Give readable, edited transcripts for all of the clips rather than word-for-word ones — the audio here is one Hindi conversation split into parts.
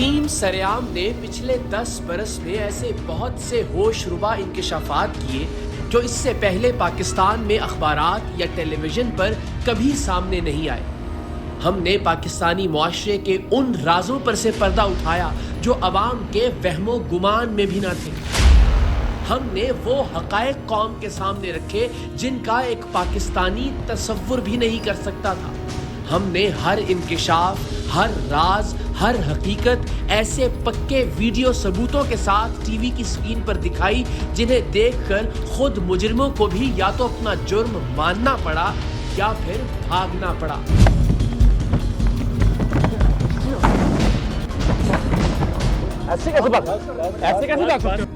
टीम सरेआम ने पिछले 10 बरस में ऐसे बहुत से होशरुबा इंकशाफात किए जो इससे पहले पाकिस्तान में अखबारात या टेलीविजन पर कभी सामने नहीं आए। हमने पाकिस्तानी मुआशरे के उन राजों पर से पर्दा उठाया जो अवाम के वहमो गुमान में भी न थे। हमने वो हकायक कौम के सामने रखे जिनका एक पाकिस्तानी तसव्वुर भी नहीं कर सकता था। हमने हर इंकिशाफ, हर राज, हर हकीकत ऐसे पक्के वीडियो सबूतों के साथ टीवी की स्क्रीन पर दिखाई जिन्हें देखकर खुद मुजरिमों को भी या तो अपना जुर्म मानना पड़ा या फिर भागना पड़ा। ऐसे कैसे बात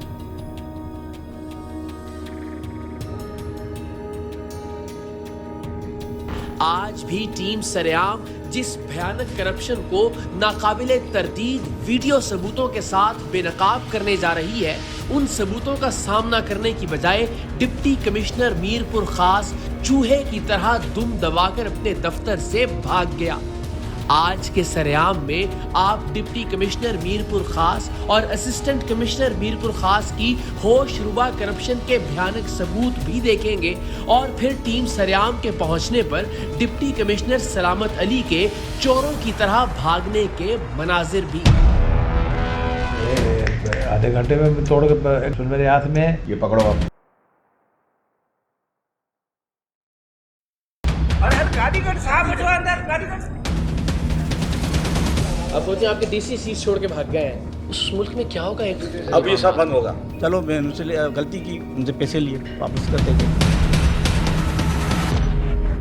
आज भी टीम सरेआम जिस भयानक करप्शन को नाकाबिले तरदीद वीडियो सबूतों के साथ बेनकाब करने जा रही है, उन सबूतों का सामना करने की बजाय डिप्टी कमिश्नर मीरपुर खास चूहे की तरह दुम दबाकर अपने दफ्तर से भाग गया। आज के सरेआम में आप डिप्टी कमिश्नर मीरपुर खास और असिस्टेंट कमिश्नर मीरपुर खास की होशरुबा करप्शन के भयानक सबूत भी देखेंगे और फिर टीम सरेआम के पहुंचने पर डिप्टी कमिश्नर सलामत अली के चोरों की तरह भागने के मनाजिर भी। आधे घंटे में तोड़ के मेरे हाथ में ये पकड़ो आप। गाड़ी कर साहब हटो अंदर गाड़ी कर। अब सोचिए आपके डीसी सीट छोड़ के भाग गए हैं, उस मुल्क में क्या होगा? एक अब ये सब बंद होगा। चलो मैंने उनसे गलती की, उनसे पैसे लिए वापस कर देंगे।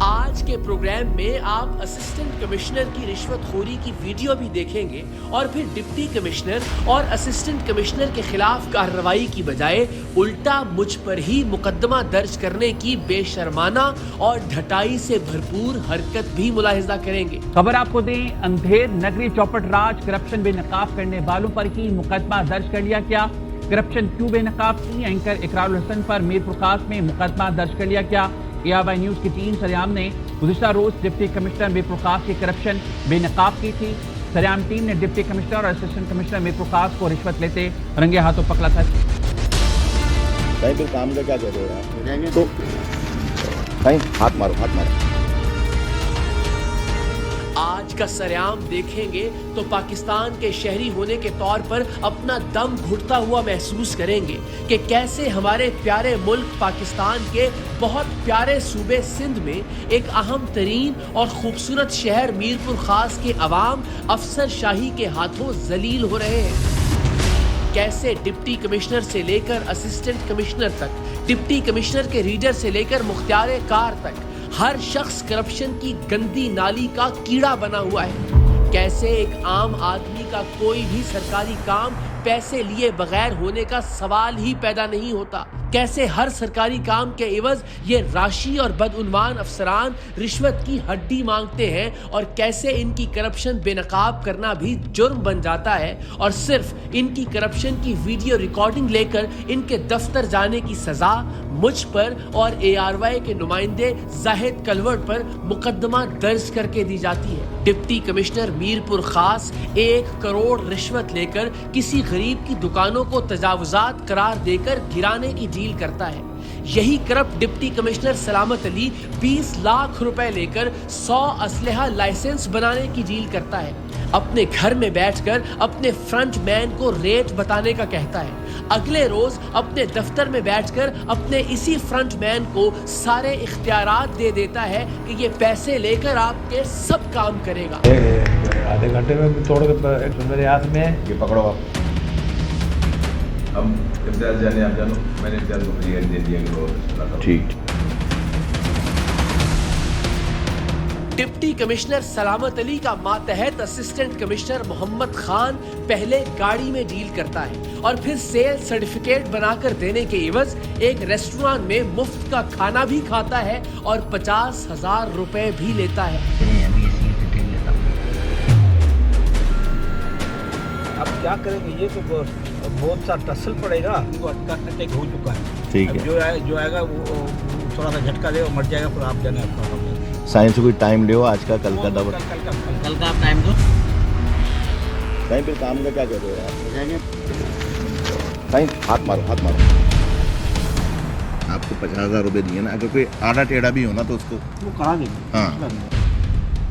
आज के प्रोग्राम में आप असिस्टेंट कमिश्नर की रिश्वतखोरी की वीडियो भी देखेंगे और फिर डिप्टी कमिश्नर और असिस्टेंट कमिश्नर के खिलाफ कार्रवाई की बजाय उल्टा मुझ पर ही मुकदमा दर्ज करने की बेशर्माना और ढटाई से भरपूर हरकत भी मुलाहिजा करेंगे। खबर आपको दें, अंधेर नगरी चौपट राज करप्शन बेनकाब करने वालों पर ही मुकदमा दर्ज कर लिया क्या? करप्शन क्यों बेनकाब की? एंकर इकरारुल हसन पर मीरपुर खास में मुकदमा दर्ज कर लिया क्या? ARY न्यूज की टीम सरेआम ने गुज़िश्ता रोज डिप्टी कमिश्नर मीरपुर खास की करप्शन बेनकाब की थी। सरेआम टीम ने डिप्टी कमिश्नर और असिस्टेंट कमिश्नर मीरपुर खास को रिश्वत लेते रंगे हाथों पकड़ा था। भाई फिर काम का क्या कर रहे हो? तो भाई हाथ मारो, हाथ मारो। आज का सरेआम देखेंगे तो पाकिस्तान के शहरी होने के तौर पर अपना दम घुटता हुआ महसूस करेंगे कि कैसे हमारे प्यारे मुल्क पाकिस्तान के बहुत प्यारे सूबे सिंध में एक अहम तरीन और खूबसूरत शहर मीरपुर खास के अवाम अफसरशाही के हाथों जलील हो रहे हैं। कैसे डिप्टी कमिश्नर से लेकर असिस्टेंट कमिश्नर तक, डिप्टी कमिश्नर के रीडर से लेकर मुख्तियार कार तक हर शख्स करप्शन की गंदी नाली का कीड़ा बना हुआ है। कैसे एक आम आदमी का कोई भी सरकारी काम पैसे लिए बगैर होने का सवाल ही पैदा नहीं होता। कैसे हर सरकारी काम के एवज ये राशि और बदउनवान अफसरान रिश्वत की हड्डी मांगते हैं और कैसे इनकी करप्शन बेनकाब करना भी जुर्म बन जाता है और सिर्फ इनकी करप्शन की वीडियो रिकॉर्डिंग लेकर इनके दफ्तर जाने की सजा मुझ पर और ARY के नुमाइंदे जाहिद कलवट पर मुकदमा दर्ज करके दी जाती है। डिप्टी कमिश्नर मीरपुर खास 1 करोड़ रिश्वत लेकर किसी गरीब की दुकानों को तजावुजात करार देकर गिराने की डील करता है। यही करप्ट डिप्टी कमिश्नर सलामत अली 20 लाख रुपए लेकर 100 असलहा लाइसेंस बनाने की डील करता है। अपने घर में बैठकर अपने फ्रंट मैन को रेट बताने का कहता है। अगले रोज अपने दफ्तर में बैठकर अपने इसी फ्रंट मैन को सारे इख्तियारात दे देता है कि ये पैसे लेकर आपके सब काम करेगा। आधे घंटे में तोड़ के मेरे हाथ में ये पकड़ो आप। हम इम्तियाज जाने आप जानो, मैंने इम्तियाज को फ्री हैंड दे दिया। ठीक। डिप्टी कमिश्नर सलामत अली का मातहत असिस्टेंट कमिश्नर मोहम्मद खान पहले गाड़ी में डील करता है और फिर सेल सर्टिफिकेट बनाकर देने के एवज एक रेस्टोरेंट में मुफ्त का खाना भी खाता है और 50,000 रुपए भी लेता है। अब क्या करेंगे? ये तो बहुत सा टसल पड़ेगा, उनको अटैक हो चुका है। ठीक है, जो आएगा वो थोड़ा सा झटका दे और मर जाएगा, फिर आप जाने अपना। साइंस को टाइम ले, आज का कल का दौर, कल का आप टाइम दो। कहीं फिर काम का क्या कर रहे हो आप? कहीं हाथ मारो, हाथ मारो। आपको 50,000 रुपये दिए ना, अगर कोई आड़ा टेढ़ा भी हो ना तो उसको वो करा देंगे। हाँ।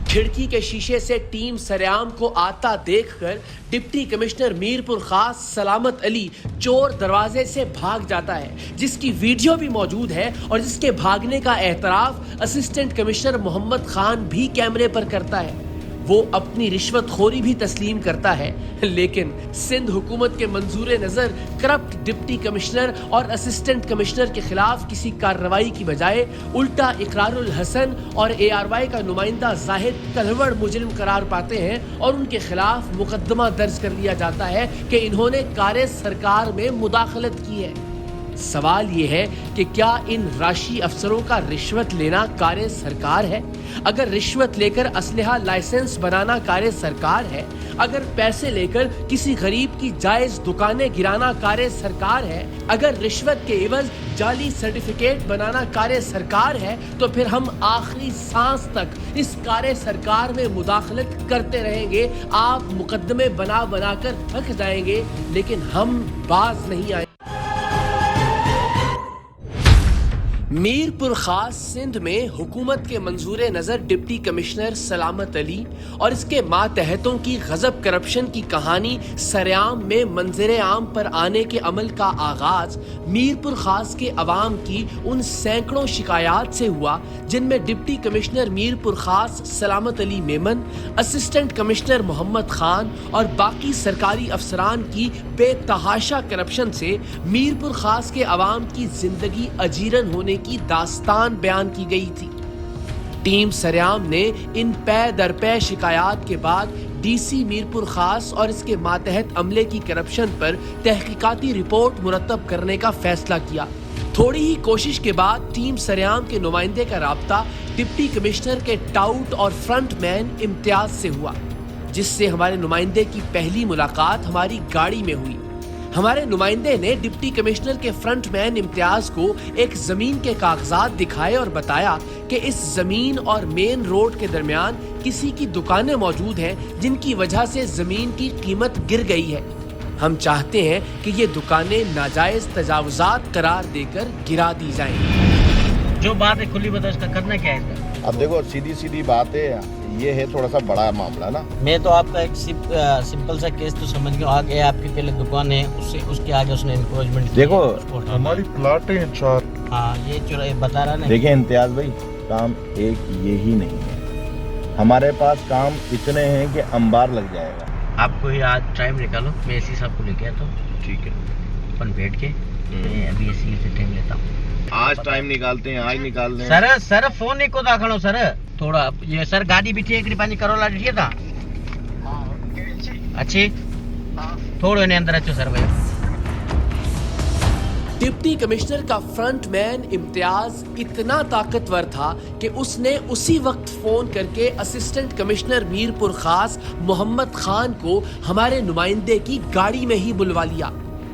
खिड़की के शीशे से टीम सरेआम को आता देखकर डिप्टी कमिश्नर मीरपुर खास सलामत अली चोर दरवाजे से भाग जाता है, जिसकी वीडियो भी मौजूद है और जिसके भागने का एतराफ असिस्टेंट कमिश्नर मोहम्मद खान भी कैमरे पर करता है। वो अपनी रिश्वतखोरी भी तस्लीम करता है, लेकिन सिंध हुकूमत के मंजूर नज़र करप्ट डिप्टी कमिश्नर और असिस्टेंट कमिश्नर के खिलाफ किसी कार्रवाई की बजाय उल्टा इकरारुल हसन और ARY का नुमाइंदा जाहिद तलवड़ मुजरिम करार पाते हैं और उनके खिलाफ मुकदमा दर्ज कर लिया जाता है कि इन्होंने कार्य सरकार में मुदाखलत की है। सवाल ये है कि क्या इन राशि अफसरों का रिश्वत लेना कार्य सरकार है? अगर रिश्वत लेकर असलहा लाइसेंस बनाना कार्य सरकार है, अगर पैसे लेकर किसी गरीब की जायज दुकानें गिराना कार्य सरकार है, अगर रिश्वत के एवज जाली सर्टिफिकेट बनाना कार्य सरकार है, तो फिर हम आखिरी सांस तक इस कार्य सरकार में मुदाखलत करते रहेंगे। आप मुकदमे बना बनाकर थक जाएंगे, लेकिन हम बाज नहीं आए। मीरपुर खास सिंध में हुकूमत के मंजूर नज़र डिप्टी कमिश्नर सलामत अली और इसके मातहतों की गजब करप्शन की कहानी सरेआम में मंजर आम पर आने के अमल का आगाज मीरपुर खास के अवाम की उन सैकड़ों शिकायत से हुआ, जिनमें डिप्टी कमिश्नर मीरपुर खास सलामत अली मेमन, असिस्टेंट कमिश्नर मोहम्मद खान और बाकी सरकारी अफसरान की बेतहाशा करप्शन से मीरपुर खास के अवाम की जिंदगी अजीरन होने की दास्तान बयान की गई थी। टीम सरेआम ने इन पै दर पै शिकायत के बाद DC मीरपुर खास और इसके मातहत अमले की करप्शन पर तहकीकाती रिपोर्ट मुरतब करने का फैसला किया। थोड़ी ही कोशिश के बाद टीम सरेआम के नुमाइंदे का राब्ता डिप्टी कमिश्नर के टाउट और फ्रंटमैन इम्तियाज से हुआ, जिससे हमारे नुमाइंदे की पहली मुलाकात हमारी गाड़ी में हुई। हमारे नुमाइंदे ने डिप्टी कमिश्नर के फ्रंटमैन इम्तियाज को एक जमीन के कागजात दिखाए और बताया कि इस जमीन और मेन रोड के दरमियान किसी की दुकानें मौजूद हैं, जिनकी वजह से जमीन की कीमत गिर गई है। हम चाहते हैं कि ये दुकानें नाजायज तजावुजात करार देकर गिरा दी जाएं। जो बात है खुली बताओ, उसका करना क्या है इसका? अब देखो सीधी सीधी बात है, ये है थोड़ा सा बड़ा मामला ना। मैं तो आपका एक सिंपल सा केस तो समझ गया। आगे आपकी पहले दुकान है, उसके आगे उसने इंक्रोचमेंट देखो हमारी प्लाट है 4। हाँ ये चुराई बता रहा ना। देखिए इम्तियाज भाई, काम एक ये ही नहीं है, हमारे पास काम इतने हैं कि अंबार लग जाएगा। आपको ही आज टाइम निकालो, मैं इसी साहब को लेके आता हूँ। ठीक है, अपन बैठ के मैं अभी इसी से टाइम लेता हूँ। आज टाइम निकालते हैं, आज निकाल दें। सर फोन नहीं को दाखलो सर, थोड़ा ये सर गाड़ी भी ठीक पानी करोला ठीक था अच्छी थोड़े ने अंदर अच्छो सर भाई। डिप्टी कमिश्नर का फ्रंटमैन इम्तियाज इतना ताकतवर था कि उसने उसी वक्त फोन करके असिस्टेंट कमिश्नर मीरपुर खास मोहम्मद खान को हमारे नुमाइंदे की गाड़ी में ही बुलवा लिया।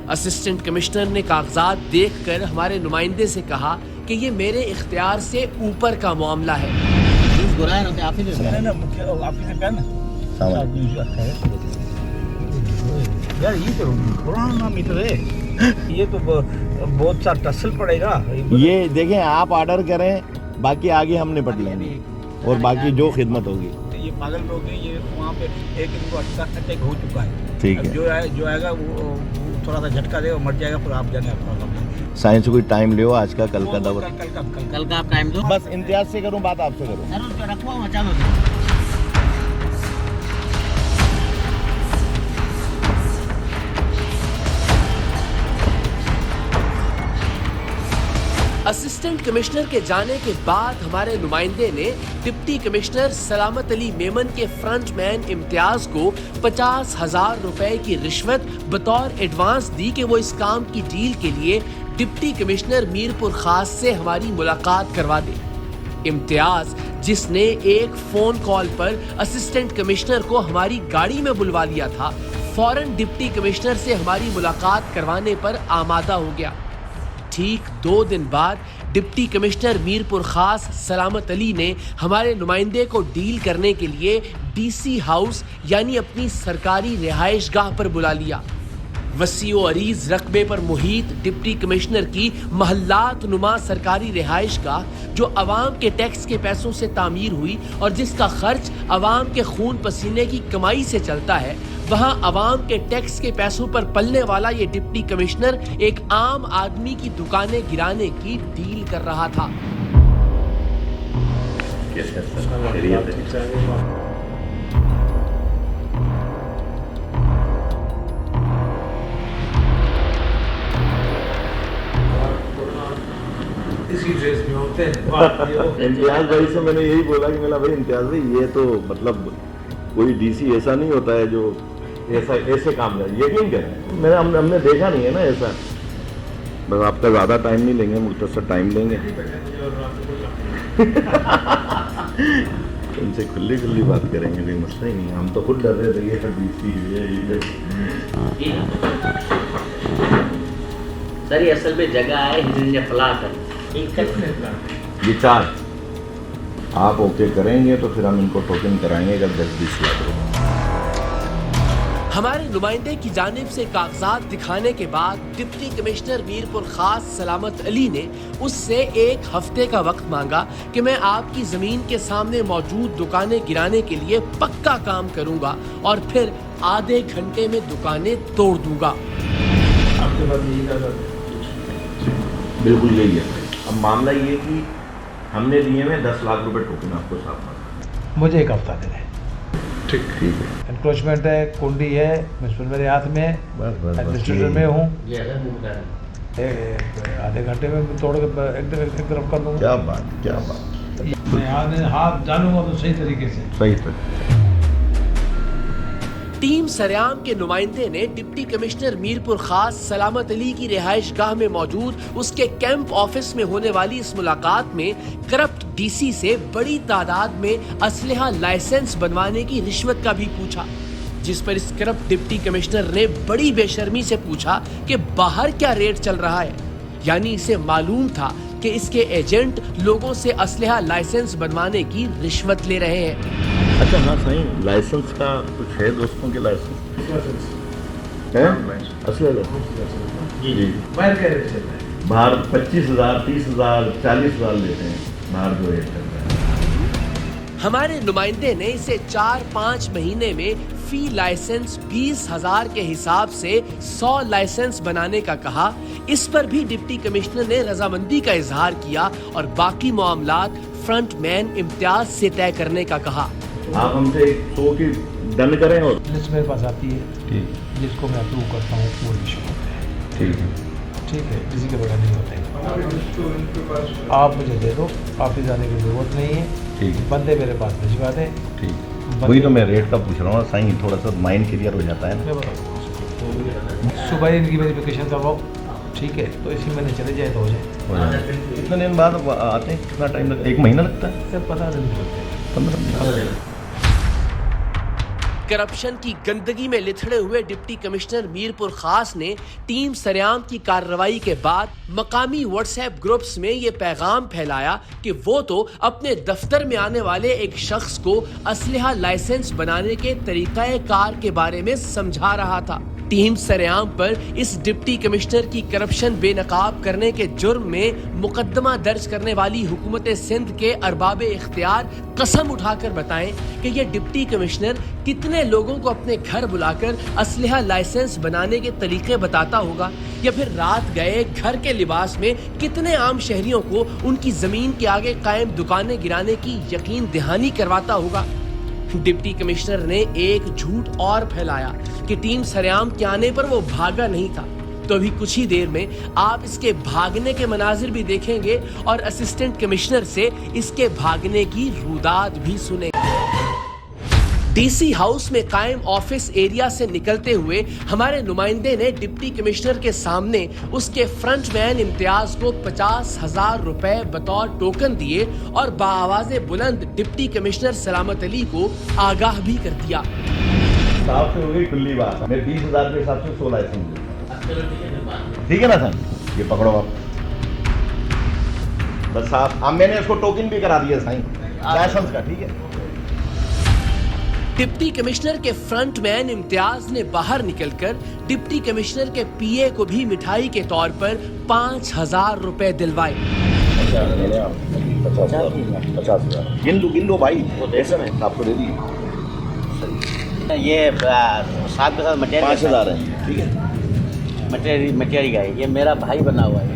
असिस्टेंट कमिश्नर ने कागजात देखकर हमारे नुमाइंदे से कहा कि ये मेरे इख्तियार से ऊपर का मामला है। यार ये तो पुराना मीटर है, ये तो बहुत सा टसल पड़ेगा। ये देखें, आप ऑर्डर करें, बाकी आगे हम निपट लेंगे और बाकी जो खिदमत होगी। ये पागल लोग हैं, ये वहाँ पे एक इनको अटैक हो चुका है। ठीक है, जो आएगा वो थोड़ा सा झटका देगा, मर जाएगा, फिर आप जाने आपका साइंस से कोई टाइम लियो, आज का कल का दौर। कल का आप टाइम दो। बस इम्तियाज से करूँ बात, आपसे करूँ। सर रखो चलो। असिस्टेंट कमिश्नर के जाने के बाद हमारे नुमाइंदे ने डिप्टी कमिश्नर सलामत अली मेमन के फ्रंटमैन इम्तियाज को 50,000 रुपए की रिश्वत बतौर एडवांस दी कि वो इस काम की डील के लिए डिप्टी कमिश्नर मीरपुर खास से हमारी मुलाकात करवा दे। इम्तियाज, जिसने एक फोन कॉल पर असिस्टेंट कमिश्नर को हमारी गाड़ी में बुलवा लिया था, फौरन डिप्टी कमिश्नर से हमारी मुलाकात करवाने पर आमादा हो गया। ठीक 2 दिन बाद डिप्टी कमिश्नर मीरपुर खास सलामत अली ने हमारे नुमाइंदे को डील करने के लिए डीसी हाउस यानी अपनी सरकारी रिहाइशगाह पर बुला लिया। वसीओ अरीज रकबे पर मुहित डिप्टी कमिश्नर की महल्लात नुमा सरकारी रिहाइशगाह, जो अवाम के टैक्स के पैसों से तामीर हुई और जिसका खर्च अवाम के खून पसीने की कमाई से चलता है, वहां अवाम के टैक्स के पैसों पर पलने वाला ये डिप्टी कमिश्नर एक आम आदमी की दुकानें गिराने की डील कर रहा था। इसी ड्रेस में होते हैं। इम्तियाज भाई से मैंने यही बोला कि मेरा भाई इम्तियाज भाई ये तो मतलब कोई डीसी ऐसा नहीं होता है जो ऐसे काम करे, यकीन करें मेरा हमने देखा नहीं है ना ऐसा। बस आपका ज़्यादा टाइम नहीं लेंगे, मुख्तसर टाइम लेंगे। उनसे खुली खुली बात करेंगे, कोई मसला ही नहीं। हम तो खुद डर रहे थे ये सब डीसी सर ये असल में जगह है हिजरिया प्लाट है। ये 4 आप ओके करेंगे तो फिर हम इनको टोकन कराएंगे जब 10-20 लाख रुपए। हमारे नुमाइंदे की जानिब से कागजात दिखाने के बाद डिप्टी कमिश्नर मीरपुर खास सलामत अली ने उससे 1 हफ्ते का वक्त मांगा कि मैं आपकी जमीन के सामने मौजूद दुकानें गिराने के लिए पक्का काम करूंगा और फिर आधे घंटे में दुकानें तोड़ दूंगा। आपके पास यही कागजात? बिल्कुल यही है। अब मामला ये कि हमने लिए में 10 लाख रुपए टोकन आपको साथ। मुझे 1 हफ्ता दे दें। ठीक है। एनक्रोचमेंट है, कुंडी है, म्युनिसिपल मेरे हाथ में है, एडमिनिस्ट्रेटर में हूँ। आधे घंटे में तोड़ के एक तरफ कर दूँगा। क्या बात। मैं हाथ डालूंगा तो सही तरीके से। सही तरीके। टीम सरेआम के नुमाइंदे ने डिप्टी कमिश्नर मीरपुर खास सलामत अली की रिहाइशगाह में मौजूद उसके कैंप ऑफिस में होने वाली इस मुलाकात में करप्ट डीसी से बड़ी तादाद में असलहा लाइसेंस बनवाने की रिश्वत का भी पूछा, जिस पर इस करप्ट डिप्टी कमिश्नर ने बड़ी बेशर्मी से पूछा कि बाहर क्या रेट चल रहा है। यानी इसे मालूम था कि इसके एजेंट लोगों से असलहा लाइसेंस बनवाने की रिश्वत ले रहे हैं। अच्छा हाँ सही, लाइसेंस का कुछ है दोस्तों के लाइसेंस है? असली जी बाहर क्या रेट चल रहा है? बाहर 25,000, 30,000, 40,000 लेते हैं बाहर जो रेट चल रहा है। हमारे नुमाइंदे ने इसे 4-5 महीने में फी लाइसेंस 20,000 के हिसाब से 100 लाइसेंस बनाने का कहा। इस पर भी डिप्टी कमिश्नर ने रजामंदी का इजहार किया और बाकी मामलात फ्रंटमैन इम्तियाज से तय करने का कहा। आप हमसे 100 की डन करें और लिस्ट मेरे पास आती है, ठीक, जिसको मैं अप्रूव करता हूँ वो इशू होते हैं। ठीक है, किसी के बगैर नहीं होते। आप मुझे दे दो, ऑफिस जाने की जरूरत नहीं है। ठीक है, बंदे मेरे पास भिजवा दें। ठीक, वही तो मैं रेट का पूछ रहा हूँ साईं, थोड़ा सा माइंड क्लियर हो जाता है ना। सुबह इनकी वेरिफिकेशन करवाओ, ठीक है, तो इसी महीने चले जाए तो हो जाए। कितने दिन बाद आते हैं? कितना टाइम लगता है? 1 महीना लगता है? सब पता नहीं चलते। 15 दिन। करप्शन की गंदगी में लिथड़े हुए डिप्टी कमिश्नर मीरपुर खास ने टीम सरेआम की कार्रवाई के बाद मकामी व्हाट्सएप ग्रुप्स में ये पैगाम फैलाया कि वो तो अपने दफ्तर में आने वाले एक शख्स को असलहा लाइसेंस बनाने के तरीक़े कार के बारे में समझा रहा था। टीम सरेआम पर इस डिप्टी कमिश्नर की करप्शन बेनकाब करने के जुर्म में मुकदमा दर्ज करने वाली हुकूमत सिंध के अरबाब इख्तियार कसम उठाकर बताएं कि ये डिप्टी कमिश्नर कितने लोगों को अपने घर बुलाकर असलहा लाइसेंस बनाने के तरीके बताता होगा, या फिर रात गए घर के लिबास में कितने आम शहरियों को उनकी जमीन के आगे कायम दुकानें गिराने की यकीन दहानी करवाता होगा। डिप्टी कमिश्नर ने एक झूठ और फैलाया कि टीम सरेआम के आने पर वो भागा नहीं था। तो अभी कुछ ही देर में आप इसके भागने के मनाजिर भी देखेंगे और असिस्टेंट कमिश्नर से इसके भागने की रुदाद भी सुनेंगे। डीसी हाउस में कायम ऑफिस एरिया से निकलते हुए हमारे नुमाइंदे ने डिप्टी कमिश्नर के सामने उसके फ्रंटमैन इम्तियाज को 50,000 रुपए बतौर टोकन दिए और बाआवाज़े बुलंद डिप्टी कमिश्नर सलामत अली को आगाह भी कर दिया। साफ से हो गई खुली बात, मैं 20,000 के हिसाब से 16 लाइसेंस, ठीक है ना सर? ये पकड़ो आप। बस आप मैंने इसको टोकन भी करा दिया साईं लाइसेंस का, ठीक है। डिप्टी कमिश्नर के फ्रंटमैन इम्तियाज ने बाहर निकलकर डिप्टी कमिश्नर के पीए को भी मिठाई के तौर पर 5,000 रुपए दिलवाए। 50,000 गिन लो भाई, वो ऐसा नहीं आपको दे दिए। ये साथ के साथ मटेरियल 5,000 है, ठीक है। मटेरियल का है, ये मेरा भाई बना हुआ है।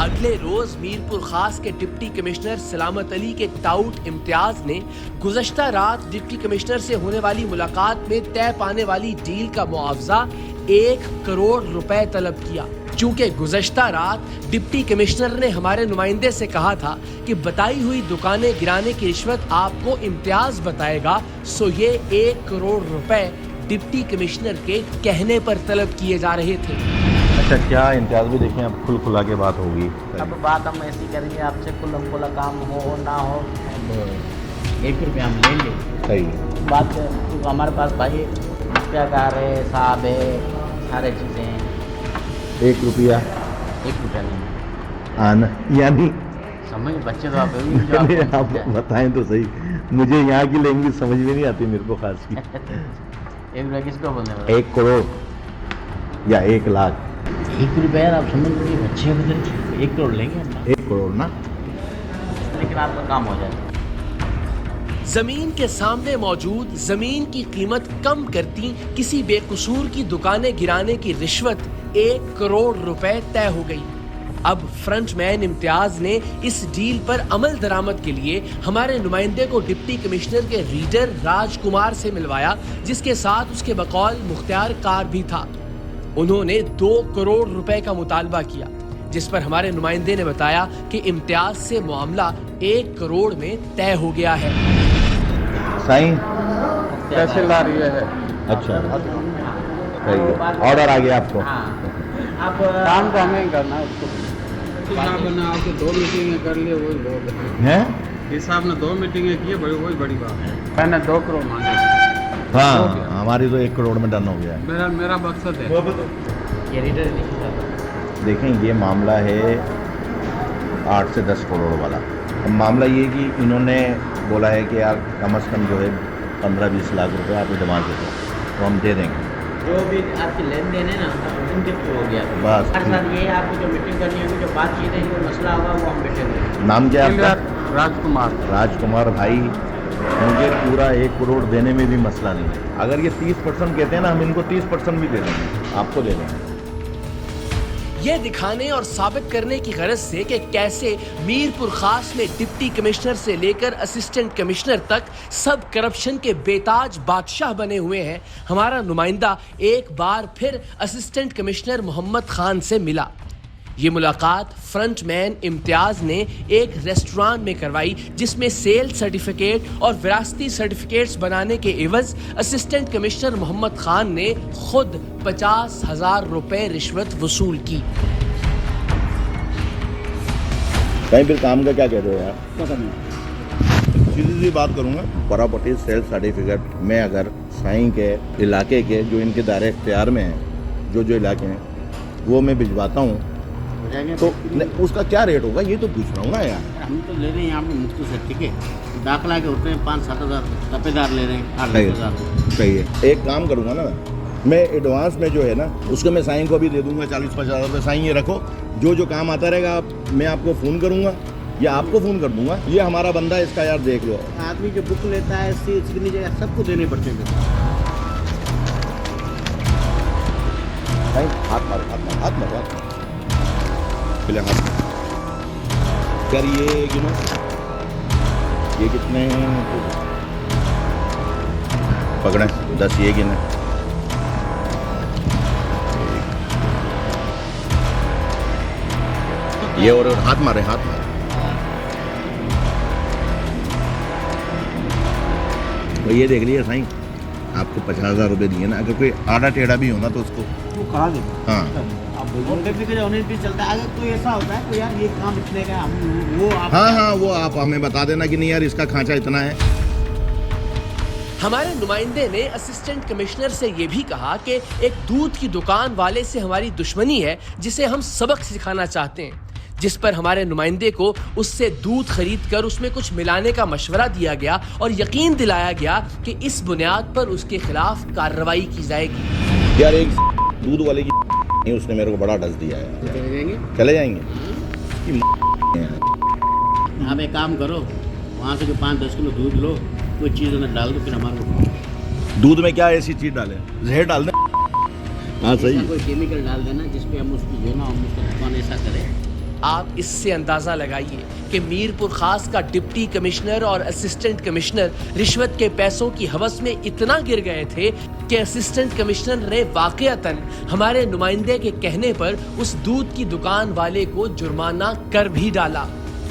अगले रोज मीरपुर खास के डिप्टी कमिश्नर सलामत अली के टाउट इम्तियाज ने गुज़श्ता रात डिप्टी कमिश्नर से होने वाली मुलाकात में तय पाने वाली डील का मुआवजा 1 करोड़ रुपए तलब किया। चूंकि गुज़श्ता रात डिप्टी कमिश्नर ने हमारे नुमाइंदे से कहा था कि बताई हुई दुकानें गिराने की रिश्वत आपको इम्तियाज बताएगा, सो ये 1 करोड़ रुपए डिप्टी कमिश्नर के कहने पर तलब किए जा रहे थे। अच्छा, क्या इम्तियाज भी देखें, अब खुला के बात होगी। अब बात हम ऐसी करेंगे, आपसे खुला काम हो ना हो, अब 1 रुपया हम लेंगे। सही बात हमारे पास भाई मुख्तार है, साहब है, सारे चीज़ें हैं। 1 रुपया 1 रुपया नहीं आना, यानी समझ बच्चे तो आप आप बताएं तो सही, मुझे यहाँ की लैंग्वेज समझ में नहीं आती मेरे को खास की। 1 रुपया किसको बोलने वाला? 1 करोड़ या 1 लाख? 1 रुपया आप समझ लीजिए, बच्चे बदल 1 करोड़ लेंगे हम, 1 करोड़ ना, लेकिन आपका काम हो जाएगा। जमीन के सामने मौजूद जमीन की कीमत कम करती किसी बेकसूर की दुकानें गिराने की रिश्वत 1 करोड़ रुपए तय हो गई। अब फ्रंटमैन इम्तियाज ने इस डील पर अमल दरामद के लिए हमारे नुमाइंदे को डिप्टी कमिश्नर के रीडर राजकुमार से मिलवाया, जिसके साथ उसके बकौल मुख्तियार कार भी था। उन्होंने 2 करोड़ रुपए का मुतालबा किया, जिस पर हमारे नुमाइंदे ने बताया कि इम्तियाज से मामला 1 करोड़ में तय हो गया है। साईं कैसे ला रही है? अच्छा, सही है, ऑर्डर आ गया आपको। आप काम तो हमें करना है उसको। हिसाब ने आपको 2 मीटिंगें कर लिए, वही बहुत है। हैं? हिसाब ने 2 मीटिंगें की है, वही बड़ी बात है। मैंने 2 करोड़ मांगे। हाँ, हमारी तो 1 करोड़ में डन हो गया है। मेरा मकसद है ये रीडर देखें, ये मामला है 8 से 10 करोड़ वाला। अब मामला ये कि इन्होंने बोला है कि यार कम से कम जो है 15-20 लाख रुपए आप एडवांस दे दो, तो हम दे देंगे। जो भी आपकी लेन देन है ना, उनके थ्रू हो गया बस। हर साल ये आपको जो मीटिंग करनी होगी, जो बातचीत है, जो मसला होगा, वो हम बैठेंगे। नाम क्या है आपका? राजकुमार भाई, मुझे पूरा 1 करोड़ देने में भी मसला नहीं है। अगर ये 30% कहते हैं ना, हम इनको 30% भी दे देंगे, आपको दे देंगे। यह दिखाने और साबित करने की गरज से कि कैसे मीरपुर खास में डिप्टी कमिश्नर से लेकर असिस्टेंट कमिश्नर तक सब करप्शन के बेताज बादशाह बने हुए हैं, हमारा नुमाइंदा एक बार फिर असिस्टेंट कमिश्नर मोहम्मद खान से मिला। ये मुलाकात फ्रंटमैन इम्तियाज ने एक रेस्टोरेंट में करवाई, जिसमें सेल सर्टिफिकेट और विरासती सर्टिफिकेट्स बनाने के एवज असिस्टेंट कमिश्नर मोहम्मद खान ने खुद 50,000 रुपए रिश्वत वसूल की। कहीं फिर काम का क्या कह रहे हो यार? सीधी सी बात करूँगा, प्रॉपर्टी सेल सर्टिफिकेट में अगर साईं के इलाके के जो इनके दायरे इख्तियार में हैं, जो इलाके हैं, वो मैं भिजवाता हूँ, तो उसका क्या रेट होगा, ये तो पूछ रहा हूँ ना यार। हम तो ले रहे हैं यहाँ पे मुफ्त से, ठीक है। दाखिला के होते हैं 5-7 हज़ार, तपेदार ले रहे हैं 8 हज़ार। सही है। एक काम करूँगा ना मैं, एडवांस में जो है ना, उसको मैं साईं को भी दे दूँगा 40-50 रुपये। साईं ये रखो, जो काम आता रहेगा मैं आपको फ़ोन करूँगा या आपको फ़ोन कर दूँगा। ये हमारा बंदा है, इसका यार देख लो। आदमी जो बुक लेता है, सिग्नेचर सबको देने पड़ते हैं। हाथ मारो पहले हाथ यार। ये गिनो, ये कितने हैं? पकड़े 10, ये गिने। ये और हाथ मारे। तो ये देख लिया साईं, आपको 50,000 रुपये दिए ना। अगर कोई आड़ा टेढ़ा भी होना तो उसको वो करा देगा। हाँ भी चलता है। अगर कोई ऐसा होता है तो यार ये काम इतने का, हाँ, वो आप हमें बता देना कि नहीं यार इसका खांचा इतना है। हमारे नुमाइंदे ने असिस्टेंट कमिश्नर से यह भी कहा कि एक दूध की दुकान वाले से हमारी दुश्मनी है, जिसे हम सबक सिखाना चाहते हैं। जिस पर हमारे नुमाइंदे को उससे दूध खरीद कर उसमें कुछ मिलाने का मशवरा दिया गया और यकीन दिलाया गया कि इस बुनियाद पर उसके खिलाफ कार्रवाई की जाएगी। यार एक दूध वाले की उसने मेरे को बड़ा डस दिया है। चले जाएंगे। आप एक काम करो, वहाँ से जो 5-10 किलो दूध लो, कोई चीज़ में डाल दो, फिर हमारे दूध में क्या ऐसी चीज डालें? जहर डाल दें। हाँ सही है। कोई केमिकल डाल देना जिसपे हम उसको जो ना हम उसका दुकान ऐसा करें। आप इससे अंदाजा लगाइए कि मीरपुर खास का डिप्टी कमिश्नर और असिस्टेंट कमिश्नर रिश्वत के पैसों की हवस में इतना गिर गए थे कि असिस्टेंट कमिश्नर ने वाकईतन हमारे नुमाइंदे के कहने पर उस दूध की दुकान वाले को जुर्माना कर भी डाला।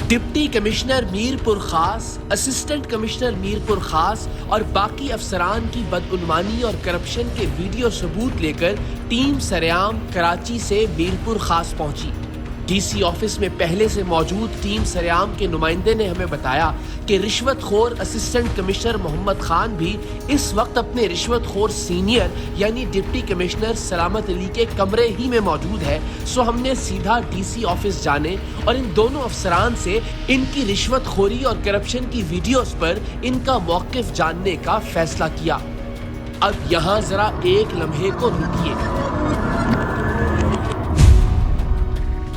डिप्टी कमिश्नर मीरपुर खास, असिस्टेंट कमिश्नर मीरपुर खास और बाकी अफसरान की बदउनवानी और करप्शन के वीडियो सबूत लेकर टीम सरेआम कराची से मीरपुर खास पहुंची। डीसी ऑफिस में पहले से मौजूद टीम सरेआम के नुमाइंदे ने हमें बताया कि रिश्वतखोर असिस्टेंट कमिश्नर मोहम्मद खान भी इस वक्त अपने रिश्वतखोर सीनियर यानी डिप्टी कमिश्नर सलामत अली के कमरे ही में मौजूद है। सो हमने सीधा डीसी ऑफिस जाने और इन दोनों अफसरान से इनकी रिश्वतखोरी और करप्शन की वीडियोस पर इनका मौकिफ जानने का फैसला किया। अब यहाँ जरा एक लम्हे को रुकिए।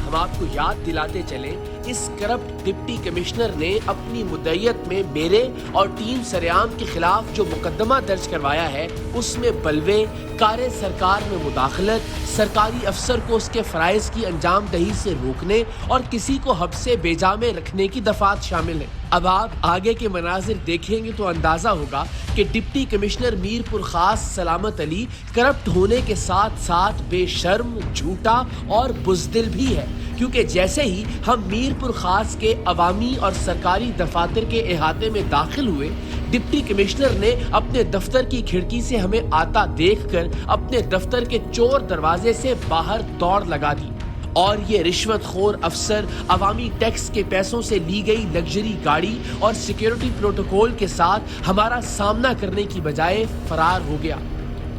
हम आपको याद दिलाते चले, इस करप्ट डिप्टी कमिश्नर ने अपनी मुद्दईयत में मेरे और टीम सरेआम के खिलाफ जो मुकदमा दर्ज करवाया है उसमें बलवे, कार्य सरकार में मुदाखलत, सरकारी अफसर को उसके फराइज की अंजाम दही से रोकने और किसी को हब्से बेजा में रखने की दफात शामिल है। अब आप आगे के मनाजिर देखेंगे तो अंदाजा होगा कि डिप्टी कमिश्नर मीरपुर खास सलामत अली करप्ट होने के साथ साथ बेशर्म, झूठा और बुज़दिल भी है, क्योंकि जैसे ही हम मीरपुर खास के अवामी और सरकारी दफातर के इहाते में दाखिल हुए, डिप्टी कमिश्नर ने अपने दफ्तर की खिड़की से हमें आता देखकर अपने दफ्तर के चोर दरवाजे से बाहर दौड़ लगा दी और ये रिश्वतखोर अफसर अवामी टैक्स के पैसों से ली गई लग्जरी गाड़ी और सिक्योरिटी प्रोटोकॉल के साथ हमारा सामना करने की बजाय फरार हो गया।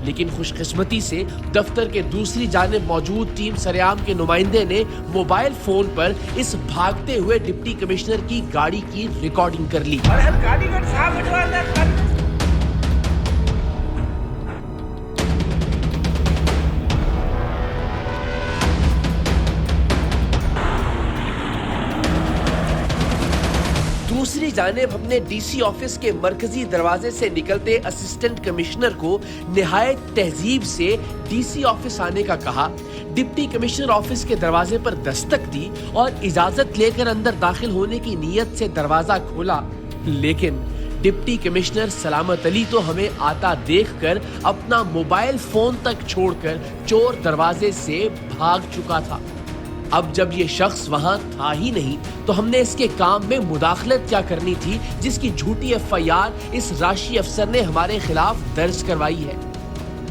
लेकिन खुशकिस्मती से दफ्तर के दूसरी जानिब मौजूद टीम सरेआम के नुमाइंदे ने मोबाइल फोन पर इस भागते हुए डिप्टी कमिश्नर की गाड़ी की रिकॉर्डिंग कर ली। दूसरी जानिब हमने डीसी ऑफिस के मरकजी दरवाजे से निकलते असिस्टेंट कमिश्नर को निहायत तहजीब से डीसी ऑफिस आने का कहा। डिप्टी कमिश्नर ऑफिस के दरवाजे पर दस्तक दी और इजाजत लेकर अंदर दाखिल होने की नीयत से दरवाजा खोला, लेकिन डिप्टी कमिश्नर सलामत अली तो हमें आता देखकर अपना मोबाइल फोन तक छोड़कर चोर दरवाजे से भाग चुका था। अब जब ये शख्स वहां था ही नहीं तो हमने इसके काम में मुदाखलत क्या करनी थी जिसकी झूठी एफआईआर इस राशि अफसर ने हमारे खिलाफ दर्ज करवाई है।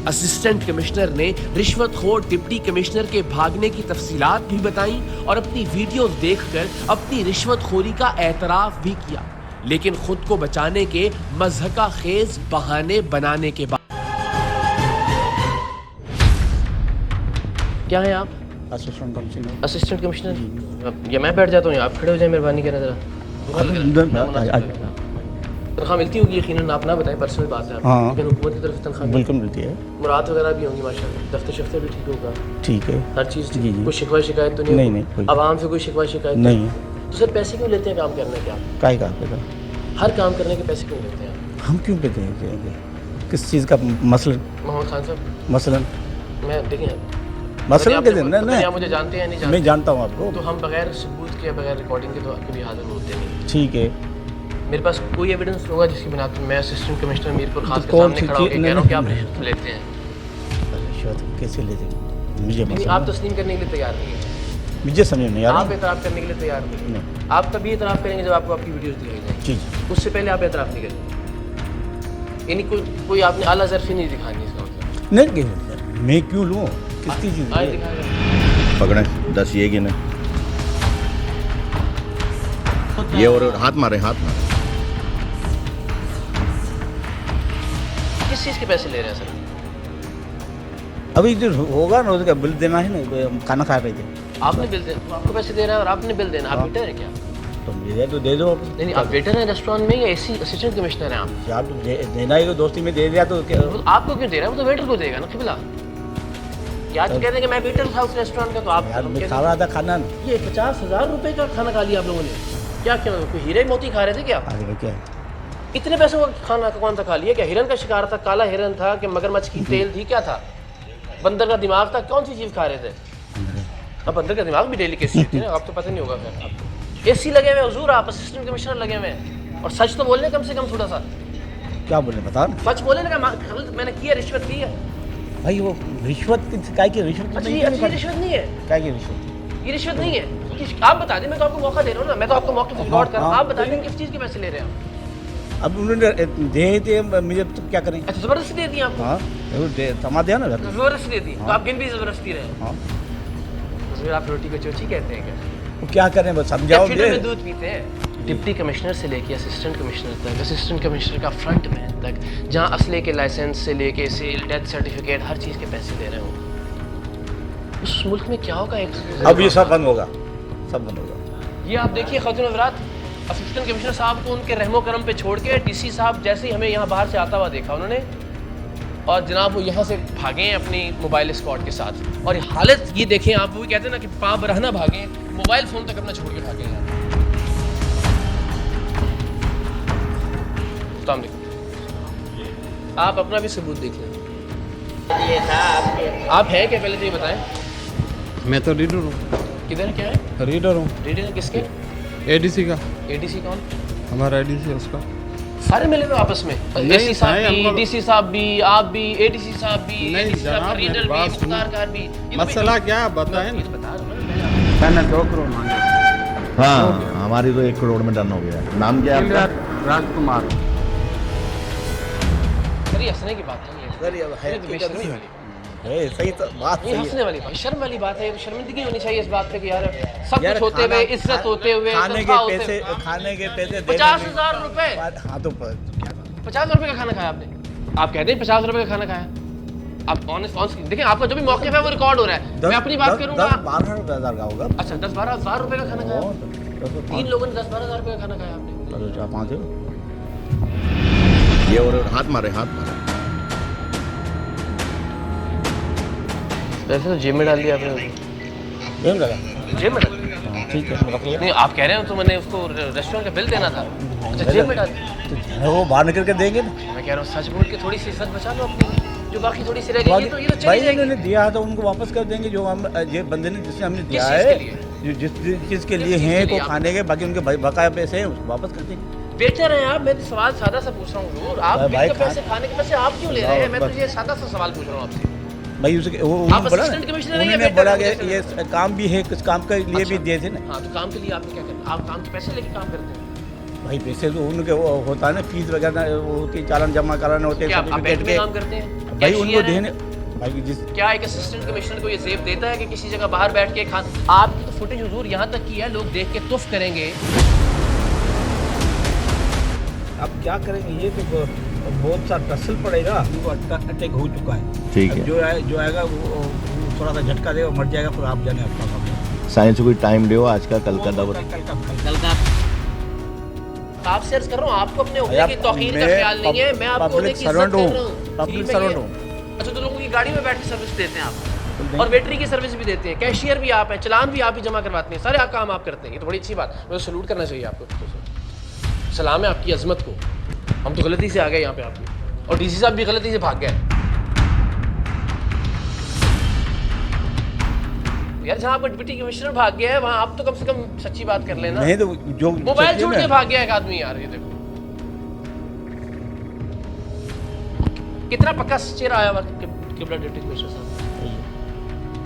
असिस्टेंट कमिश्नर ने रिश्वतखोर डिप्टी कमिश्नर के भागने की तफसीलात भी बताई और अपनी वीडियो देखकर अपनी रिश्वतखोरी का एतराफ भी किया, लेकिन खुद को बचाने के मज़हका खेज बहाने बनाने के बाद। क्या है आप? Assistant commissioner. ये मैं बैठ जाता हूँ, आप खड़े हो जाए मेहरबानी करें जरा। तनख्वाह मिलती होगी यकीनन, आप ना बताएं, पर्सनल बात है। हाँ, लेकिन हुकूमत की तरफ से तनख्वाह बिल्कुल मिलती है। मुराद वगैरह भी होंगी माशाल्लाह, दफ्तर शफ्तर भी ठीक होगा। ठीक है, हर चीज़ जी जी। कोई शिकवा शिकायत तो नहीं? नहीं। आवाम से कोई शिकवा शिकायत नहीं। तो सर पैसे क्यों लेते हैं काम करने के? आप काय का पैसा? हर काम करने के पैसे क्यों लेते हैं? हम क्यों देते हैं? किस चीज़ का मसलन? मोहम्मद खान साहब मसलन मैं देखें मसलन के दिन नहीं, मुझे जानते हैं नहीं जानते? मैं जानता हूँ आपको। तो हम बगैर सबूत के बगैर रिकॉर्डिंग के तो कभी हाजिर होते नहीं। ठीक है, मेरे पास कोई एविडेंस होगा जिसकी बिना पे मैं असिस्टेंट कमिश्नर मीरपुर खास के कौन सामने सी खड़ा होकर चीज़- कह रहा हूँ कि आप नहीं, रिश्वत लेते हैं? रिश्वत कैसे लेते हैं? मुझे नहीं, आप तस्लीम करने के लिए तैयार नहीं है। मुझे समझ नहीं आ आप रहा। एतराफ़ करने के लिए तैयार नहीं। नहीं। आप तभी एतराफ़ करेंगे जब आपको आपकी वीडियोस दिखाई जाएंगी। जी, उससे पहले आप एतराफ़ नहीं करेंगे। यानी कोई आपने आला ज़र्फ़ी नहीं दिखानी इसका मतलब। नहीं, मैं क्यों लूँ? किसकी चीज़? आज दिखाएगा पकड़े 10 ये गिने, ये और हाथ मारे। किस चीज़ के पैसे ले रहे हैं सर? अभी जो होगा ना उसका बिल देना है ना, खाना खा रहे थे। आपने बिल देना, आपको पैसे दे रहा है और आपने बिल देना। आप हाँ। वेटर है क्या? तो मुझे तो दे दो। नहीं नहीं, आप वेटर हैं रेस्टोरेंट में या एसी असिस्टेंट कमिश्नर हैं आप? आप देना ही, तो दोस्ती में दे दिया तो क्या? वो आपको क्यों दे रहा है? वो तो वेटर को देगा ना किबला। या तो कहते हैं कि मैं वेटर था उस रेस्टोरेंट का, तो आप यार मैं खा रहा था खाना। ये 50,000 रुपए का खाना खा लिया आप लोगों ने? क्या क्या कोई हीरे मोती खा रहे थे क्या? अरे भाई क्या इतने पैसों का खाना कौन सा खा लिया? क्या हिरन का शिकार था? काला हिरन था कि मगरमच्छ की तेल थी? क्या था? बंदर का दिमाग था? कौन सी चीज़ खा रहे थे? अब बंदर का दिमाग भी डेली केस होती है ना, आप तो पता नहीं होगा फिर आपको। एसी लगे हुए हुजूर, आप असिस्टेंट कमिश्नर लगे हुए हैं, और सच तो बोलने कम से कम थोड़ा सा क्या बोले बता ना सच बोले ना कि मैंने किया, रिश्वत ली है। भाई। वो रिश्वत काय की रिश्वत? अच्छा ये रिश्वत नहीं है, काय की रिश्वत? ये रिश्वत नहीं है। आप बता दें, मैं तो आपको मौका दे रहा हूँ ना, मैं तो आपको मौके पर रिकॉर्ड कर रहा हूँ। आप बता दें किस चीज़ के पैसे ले रहे हैं आप? अब उन्होंने दे थे, मुझे तो क्या करें? अच्छा जबरदस्ती दे दी आपको? हाँ समा दिया ना घर में। जबरदस्ती दे दी, तो आप गिन भी जबरदस्ती रहे। हाँ तो आप रोटी को चोची कहते हैं क्या? वो क्या करें बस समझाओ। कैथेड्रल में दूध पीते हैं। डिप्टी कमिश्नर से लेके असिस्टेंट कमिश्नर तक, असिस्टेंट कमिश्नर का फ्रंट मैन तक, जहाँ असले के लाइसेंस से लेके सेल, डेथ सर्टिफिकेट, हर चीज़ के पैसे दे रहे हो। उस मुल्क में क्या होगा? अब ये सब बंद होगा, सब बंद होगा। ये आप देखिए खातून हज़रात, असिस्टेंट कमिश्नर साहब को उनके रहमो करम पे छोड़ के डीसी साहब जैसे ही हमें यहाँ बाहर से आता हुआ देखा उन्होंने, और जनाब वो यहाँ से भागे हैं अपनी मोबाइल स्क्वाड के साथ। और हालत ये देखें आप, वो भी कहते हैं ना कि पाँव बरहना भागे, मोबाइल फ़ोन तक अपना छोड़ के भागे हैं। अस्सलाम वालेकुम। आप अपना भी सबूत देख लें। आप हैं क्या, पहले तो ये बताएं। मैं तो रीडर हूँ। किधर क्या है? रीडर हूँ। रीडर किसके? एडीसी का। एडीसी कौन? हमारा एडीसी है उसका। सारे मिले हुए आपस में? एसी साहब भी, डीसी साहब भी, आप भी, एडीसी साहब भी, नहीं जनाब, रीडर भी, मुख्तार कार भी। मसला क्या है बताएं ना। मैंने 2 करोड़ मांगे। हाँ हमारी तो 1 करोड़ में डन हो गया। नाम क्या है आपका? राजकुमार। सर ये हंसने की बात नहीं सर ये है ये तो बेशर्मी वाली सही तो बात ये सही हंसने है। वाली बात, शर्म वाली बात है। ये तो शर्मिंदगी होनी चाहिए इस बात पे कि यार सब यार कुछ होते हुए, इज्जत होते हुए, खाने के तनख्वाह होते पैसे, हुए। खाने के पैसे 50,000 रुपए। हाँ तो क्या 50 रुपए का खाना खाया आपने? आप कहते हैं 50 रुपए का खाना खाया? आप ऑन देखिए, आपका जो भी मौक़िफ़ है वो रिकॉर्ड हो रहा है। मैं अपनी बात करूंगा। 12,000 का होगा। अच्छा 10-12 हज़ार रुपए का खाना खाया? 3 लोगों ने 10-12 हज़ार रुपए का खाना खाया आपने? 4-5 ये और हाथ मारे, हाथ मारे। वैसे तो जेब में डाल दिया आपने। जेब लगा? जेब में डाल दिया? ठीक है रख लिया। नहीं आप कह रहे हो तो मैंने उसको रेस्टोरेंट का बिल देना था। अच्छा जेब में डाल दिया? तो वो बाहर निकल के देंगे ना। मैं कह रहा हूँ सच बोल के थोड़ी सी इज्जत बचा लो अपनी, जो बाकी थोड़ी सी रह गई है तो ये तो चली भाई जाएगी। इन्होंने दिया तो उनको वापस कर देंगे। जो हम ये बंदे ने जिसने हमने दिया चीज़ है, के लिए? जो जिस चीज़ के लिए चीज़ के हैं लिए को आप- खाने के, बाकी उनके बकाया पैसे हैं उसको वापस कर देंगे। बेटर है आप। मैं तो सवाल सादा सा पूछ रहा हूँ जरूर, आप भाई, बिल के खा- पैसे, खाने के पैसे आप क्यों ले रहे हैं? मैं तो ये सादा सा सवाल पूछ रहा हूँ आपसे। भाई उसके वो आप उन्होंने बोला असिस्टेंट कमिश्नर हैं या उन्होंने बेटर बोला हैं? कि ये काम भी है, कुछ काम के लिए भी अच्छा। दिए थे ना। हाँ तो काम के लिए आपने क्या करना? आप काम के पैसे लेके काम करते हैं? भाई पैसे तो उनके वो होता है ना, फीस वगैरह वो की चालान जमा कराने होते क्या हैं, आप बैंक सर्टिफिकेट में के। काम करते हैं? भाई उनको कैशियर हैं? देने भाई जिस क्या एक असिस्टेंट कमिश्नर को ये जेब देता है कि किसी जगह बाहर बैठ के खान? आपकी तो फुटेज हुजूर यहाँ तक की है, लोग देख के तुफ करेंगे। अब क्या करेंगे? ये तो बहुत सा टसल पड़ेगा। उनको अटैक हो चुका है। ठीक अब है। जो आएगा वो थोड़ा सा झटका देगा, मर जाएगा, फिर आप जाने आपका काम। साइंस को कोई टाइम दो आज का, कल का दवा। कल का आपसे अर्ज कर रहा हूँ, आपको अपने ओहदे की तौहीन का ख्याल नहीं है। मैं आपको ओहदे पब्लिक की इज्जत सर्वेंट कर हूँ, रहा हूँ। पब्लिक ठीक है सर्वेंट ये? हूँ। अच्छा तो लोगों की गाड़ी में बैठ के सर्विस देते हैं आप, और वेटरी की सर्विस भी देते हैं, कैशियर भी आप हैं, चलान भी आप ही जमा करवाते हैं, सारे काम आप करते हैं। ये तो बड़ी अच्छी बात, मुझे सलूट करना चाहिए आपको। सलाम है आपकी अजमत को। हम तो गलती से आ गए यहाँ पे आपकी, और डीसी साहब भी गलती से भाग गए। यार जहाँ पर डिप्टी कमिश्नर भाग गया है वहाँ आप तो कम से कम सच्ची बात कर लेना। नहीं तो जो मोबाइल छोड़ के भाग गया एक आदमी यार। ये देखो कितना पक्का चेहरा आया हुआ किबला डिप्टी कमिश्नर साहब।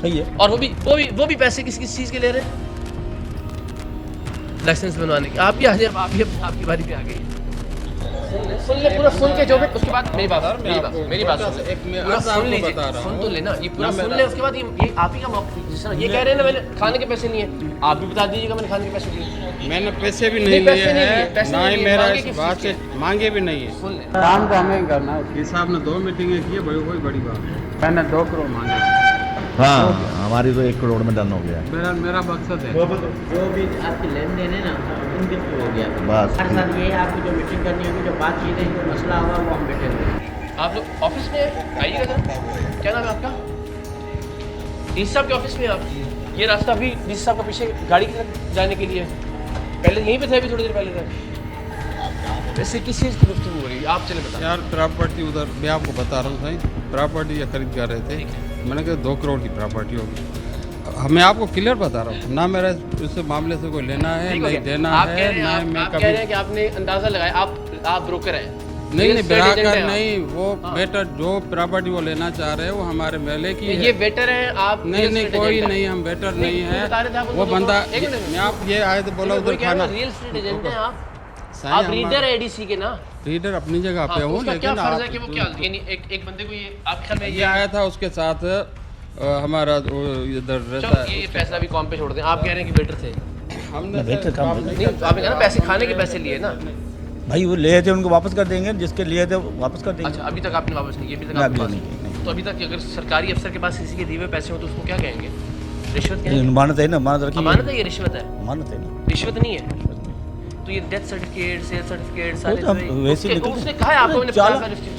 सही है। और वो भी पैसे किस चीज के ले रहे हैं? लाइसेंस बनवाने के। आप भी आ जाए, आपकी बारी पे आ गई। सुन ले पूरा, सुन के जो भी, उसके बाद मेरी बात सुन ले। पूरा सुन लीजिए, सुन तो लेना, ये पूरा सुन ले। उसके बाद ये आप ही का मौका, जिस तरह ये कह रहे हैं ना मैंने खाने के पैसे लिए, आप भी बता दीजिएगा मैंने खाने के पैसे लिए। मैंने पैसे भी नहीं लिए हैं, ना ही मेरा इस बात से मांगे भी नहीं है। सुन ले, काम तो हमें करना है। साहब ने 2 मीटिंगें की है, कोई बड़ी बात। मैंने 2 करोड़ मांगे। हाँ हमारी तो 1 करोड़ में डन हो गया। मेरा मकसद है जो भी आपकी लेन देन है ना उनके थ्रू हो गया। बस हर साल ये आपकी जो मीटिंग करनी होगी, जो बातचीत है, जो मसला होगा वो हम बैठेंगे। आप लोग ऑफिस में आइएगा सर। क्या नाम है आपका? डीसी साहब के ऑफिस में आप? ये रास्ता अभी डीसी साहब का पीछे गाड़ी की तरफ जाने के लिए, पहले यहीं पे थे, अभी थोड़ी देर पहले थे। वैसे किस चीज़ की गुफ्तगू हो रही है, आप चले बताओ। यार प्रॉपर्टी उधर मैं आपको बता रहा हूँ सही, प्रॉपर्टी ये खरीद कर रहे थे, मैंने कहा 2 करोड़ की प्रॉपर्टी होगी। मैं आपको क्लियर बता रहा हूँ ना, मेरा इस मामले से कोई लेना है नहीं देना है, ना मैं आप कह रहे हैं कि आपने अंदाजा लगाया, आप ब्रोकर हैं? नहीं ब्रोकर नहीं, वो बेटर जो प्रॉपर्टी वो लेना चाह रहे हैं वो हमारे मेले की है। ये बेटर है आप? नहीं कोई नहीं, हम बेटर नहीं है। वो बंदा मैं आप ये आए तो बोला उधर खाना। रियल एस्टेट एजेंट हैं आप रीडर है एडीसी के ना? रीडर अपनी जगह पे हूँ, लेकिन क्या फर्ज है कि वो क्या यानी एक बंदे को ये आप ख्याल में ये आया था, उसके साथ हमारा इधर रहता है। ये फैसला भी कौन पे छोड़ दें? आप कह रहे हैं कि बेटर थे? हमने बेटर काम नहीं, आपने कहा ना पैसे खाने के पैसे लिए ना भाई, वो लिए थे उनको वापस कर देंगे, जिसके लिए थे वापस कर देंगे। अच्छा, अभी तक आपने वापस नहीं किया? अभी तक आपके पास तो अभी तक अगर सरकारी अफसर के पास किसी के दिए हुए पैसे हो तो उसको क्या कहेंगे? रिश्वत कहेंगे? अमानत है ना, अमानत रखी। अमानत है, ये रिश्वत है? अमानत है ना, रिश्वत नहीं है। तो ये डेथ सर्टिफिकेट, सेल सर्टिफिकेट सारे वैसे ही उसने कहा है आपको, मैंने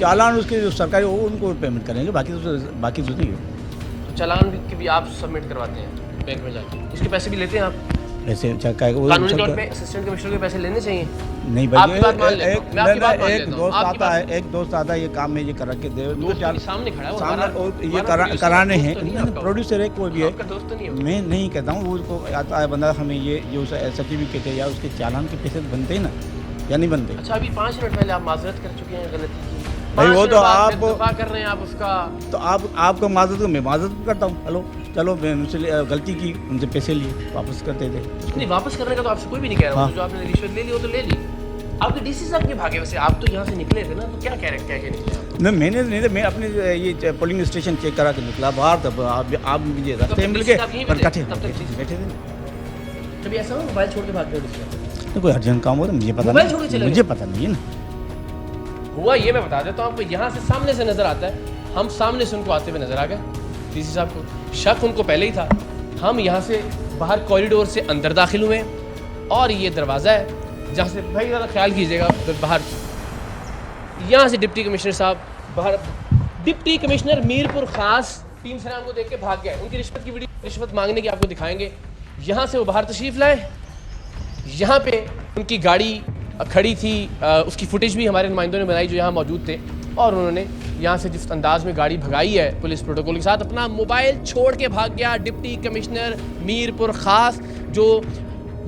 चालान उसके जो सरकारी वो उनको पेमेंट करेंगे, बाकी तो नहीं है। तो चालान भी आप सबमिट करवाते हैं बैंक में जाके, इसके पैसे भी लेते हैं आप? ऐसे कानूनी तौर पे असिस्टेंट कमिश्नर के पैसे लेने चाहिए? नहीं भाई, एक दोस्त आता है ये काम में ये करा के दे, सामने खड़ा है, ये कराने हैं, प्रोड्यूसर है कोई भी है, दोस्त तो नहीं है? मैं नहीं कहता हूँ, उसको आता है बंदा, हमें ये जो सर्टिफिकेट है या उसके चालान के पैसे बनते हैं ना या नहीं बनते। अच्छा, अभी 5 मिनट पहले आप माजरत कर चुके हैं गलती की भाई, वो तो आप कर रहे हैं आप उसका, तो आपका माजरत मैं माजरत करता हूँ। हेलो चलो, मैं उनसे गलती की, उनसे पैसे लिए वापस करते थे। नहीं, वापस करने का तो आपसे कोई भी नहीं कह रहा। जो आपने रिश्वत ले ली वो तो ले ली। आपके डीसी साहब के भागे, वैसे आप तो यहाँ से निकले थे ना, तो क्या कह रहे हैं निकले? नहीं, मैंने नहीं था, मैं अपने ये पोलिंग स्टेशन चेक करा के निकला बाहर, तब आप मुझे रास्ते में मिल गए, बैठे थे। कभी ऐसा हो मोबाइल छोड़ के भाग गए? कोई अर्जेंट काम हो तो मुझे पता नहीं, मुझे पता नहीं है ना। हुआ ये मैं बता देता हूँ आपको, यहाँ से सामने से नजर आता है, हम सामने से उनको आते हुए नजर आ गए। डीसी साहब को शक उनको पहले ही था। हम यहाँ से बाहर कॉरिडोर से अंदर दाखिल हुए और ये दरवाज़ा है जहाँ से, भाई ज़रा ख्याल कीजिएगा, बाहर यहाँ से डिप्टी कमिश्नर साहब बाहर, डिप्टी कमिश्नर मीरपुर खास टीम सलाम को देख के भाग गए। उनकी रिश्वत की वीडियो, रिश्वत मांगने की आपको दिखाएंगे। यहाँ से वो बाहर तशरीफ़ लाए, यहाँ पे उनकी गाड़ी खड़ी थी, उसकी फुटेज भी हमारे नुमाइंदों ने बनाई जो यहाँ मौजूद थे, और उन्होंने यहाँ से जिस अंदाज में गाड़ी भगाई है पुलिस प्रोटोकॉल के साथ, अपना मोबाइल छोड़ के भाग गया डिप्टी कमिश्नर मीरपुर खास, जो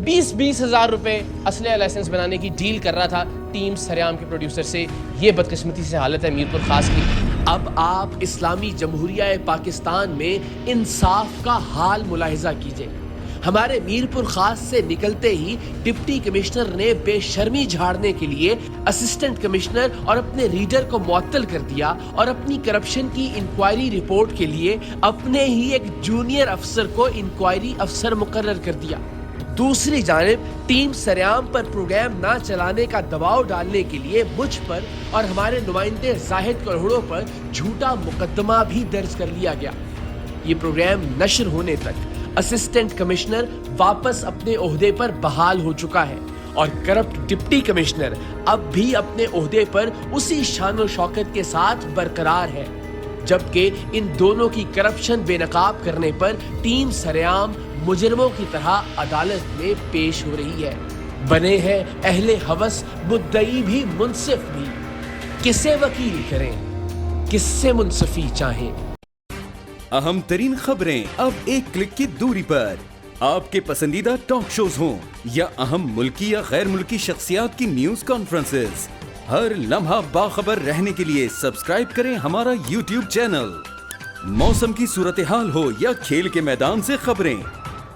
20-20 हज़ार रुपये असले लाइसेंस बनाने की डील कर रहा था टीम सरेआम के प्रोड्यूसर से। ये बदकिस्मती से हालत है मीरपुर खास की। अब आप इस्लामी जमहूरिया पाकिस्तान में इंसाफ का हाल मुलाहिजा कीजिए। हमारे मीरपुर खास से निकलते ही डिप्टी कमिश्नर ने बेशर्मी झाड़ने के लिए असिस्टेंट कमिश्नर और अपने रीडर को मुअत्तल कर दिया और अपनी करप्शन की इंक्वायरी रिपोर्ट के लिए अपने ही एक जूनियर अफसर को इंक्वायरी अफसर मुकर्रर कर दिया। दूसरी जानिब टीम सरेआम पर प्रोग्राम ना चलाने का दबाव डालने के लिए मुझ पर और हमारे नुमाइंदे जाहिद करोड़ों पर झूठा मुकदमा भी दर्ज कर लिया गया। ये प्रोग्राम नशर होने तक असिस्टेंट कमिश्नर वापस अपने ओहदे पर बहाल हो चुका है और करप्ट डिप्टी कमिश्नर अब भी अपने ओहदे पर उसी शान शौकत के साथ बरकरार है, जबकि इन दोनों की करप्शन बेनकाब करने पर टीम सरेआम मुजरिमों की तरह अदालत में पेश हो रही है। बने हैं अहले हवस, मुद्दई भी मुनसिफ भी। किसे वकील करें, किससे मुनसिफी चाहें। अहम तरीन खबरें अब एक क्लिक की दूरी पर। आपके पसंदीदा टॉक शोज हों या अहम मुल्की या गैर मुल्की शख्सियात की न्यूज कॉन्फ्रेंसेस, हर लम्हा बाखबर रहने के लिए सब्सक्राइब करें हमारा YouTube चैनल। मौसम की सूरत हाल हो या खेल के मैदान से खबरें,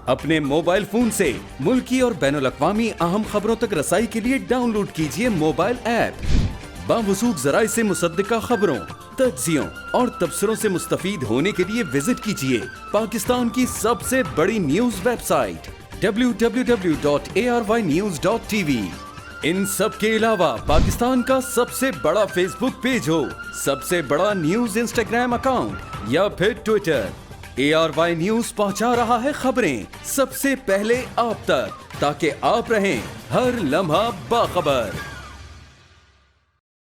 अपने मोबाइल फोन से मुल्की और बैनुल अक़वामी अहम खबरों तक रसाई के लिए डाउनलोड कीजिए मोबाइल ऐप। बावसूख ज़राए से मुसद्दिका खबरों, तज्ज़ियों और तबसरों से मुस्तफीद होने के लिए विजिट कीजिए पाकिस्तान की सबसे बड़ी न्यूज वेबसाइट www.arYnews.tv। इन सब के अलावा पाकिस्तान का सबसे बड़ा फेसबुक पेज हो, सबसे बड़ा न्यूज इंस्टाग्राम अकाउंट या फिर ट्विटर, ARY न्यूज पहुंचा रहा है खबरें सबसे पहले आप तक, ताकि आप रहें हर लम्हा बाखबर।